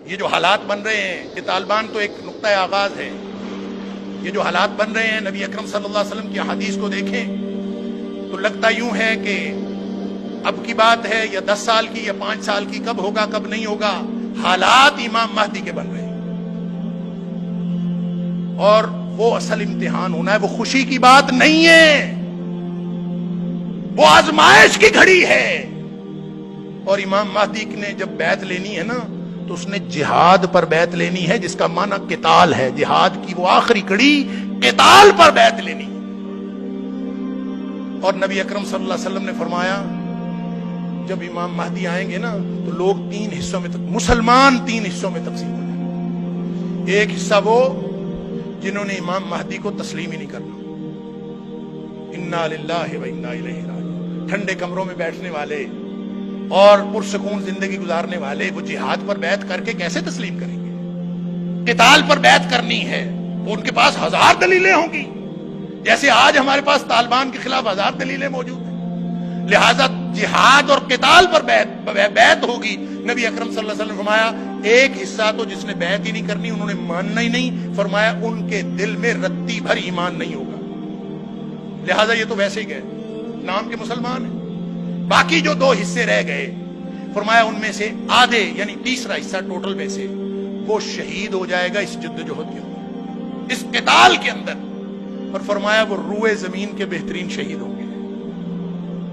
یہ جو حالات بن رہے ہیں، یہ طالبان تو ایک نقطۂ آغاز ہے. یہ جو حالات بن رہے ہیں، نبی اکرم صلی اللہ علیہ وسلم کی حدیث کو دیکھیں تو لگتا یوں ہے کہ اب کی بات ہے یا 10 سال کی یا 5 سال کی، کب ہوگا کب نہیں ہوگا. حالات امام مہدی کے بن رہے ہیں اور وہ اصل امتحان ہونا ہے. وہ خوشی کی بات نہیں ہے، وہ آزمائش کی گھڑی ہے. اور امام مہدی نے جب بیعت لینی ہے نا تو اس نے جہاد پر بیعت لینی ہے، جس کا معنی قتال ہے. جہاد کی وہ آخری کڑی قتال پر بیعت لینی. اور نبی اکرم صلی اللہ علیہ وسلم نے فرمایا جب امام مہدی آئیں گے نا تو لوگ 3 حصوں میں مسلمان 3 حصوں میں تقسیم ہو جائیں گے. ایک حصہ وہ جنہوں نے امام مہدی کو تسلیم ہی نہیں کرنا، انا للہ و انا الیہ راجعون. ٹھنڈے کمروں میں بیٹھنے والے اور پرسکون زندگی گزارنے والے وہ جہاد پر بیعت کر کے کیسے تسلیم کریں گے؟ قتال پر بیعت کرنی ہے تو ان کے پاس 1000 دلیلیں ہوں گی، جیسے آج ہمارے پاس طالبان کے خلاف 1000 دلیلیں موجود ہیں. لہذا جہاد اور قتال پر بیعت ہوگی. نبی اکرم صلی اللہ علیہ وسلم نے فرمایا ایک حصہ تو جس نے بیعت ہی نہیں کرنی، انہوں نے ماننا ہی نہیں. فرمایا ان کے دل میں رتی بھر ایمان نہیں ہوگا. لہذا یہ تو ویسے ہی گئے، نام کے مسلمان ہیں. باقی جو 2 حصے رہ گئے، فرمایا ان میں سے آدھے یعنی تیسرا حصہ ٹوٹل میں سے وہ شہید ہو جائے گا اس جدوجہد کے اندر، اس قتال کے اندر. اور فرمایا وہ روئے زمین کے بہترین شہید ہوں گے.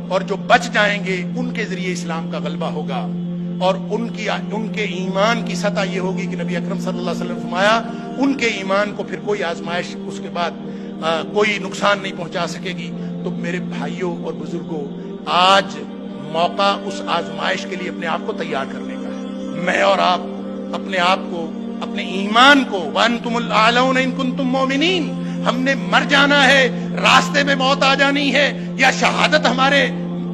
اور جو بچ جائیں گے ان کے ذریعے اسلام کا غلبہ ہوگا. اور ان کے ایمان کی سطح یہ ہوگی کہ نبی اکرم صلی اللہ علیہ وسلم نے فرمایا ان کے ایمان کو پھر کوئی آزمائش اس کے بعد کوئی نقصان نہیں پہنچا سکے گی. تو میرے بھائیوں اور بزرگوں، آج موقع اس آزمائش کے لیے اپنے آپ کو تیار کرنے کا ہے. میں اور آپ اپنے آپ کو، اپنے ایمان کو، وَأَنْتُمُ الْأَعْلَوْنَ إِن كُنتُم مُؤْمِنِينَ، ہم نے مر جانا ہے، راستے میں موت آ جانی ہے، یا شہادت ہمارے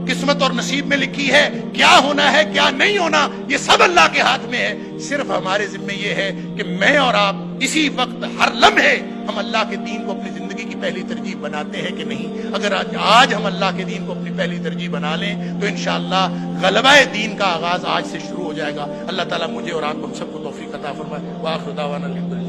قسمت اور نصیب میں لکھی ہے. کیا ہونا ہے کیا نہیں ہونا یہ سب اللہ کے ہاتھ میں ہے. صرف ہمارے ذمہ یہ ہے کہ میں اور آپ اسی وقت ہر لمحے ہم اللہ کے دین کو اپنی زندگی کی پہلی ترجیح بناتے ہیں کہ نہیں. اگر آج ہم اللہ کے دین کو اپنی پہلی ترجیح بنا لیں تو انشاءاللہ غلبہ دین کا آغاز آج سے شروع ہو جائے گا. اللہ تعالیٰ مجھے اور آپ کو ہم سب کو توفیق عطا فرمائے. وآخر دعوانا الحمدللہ.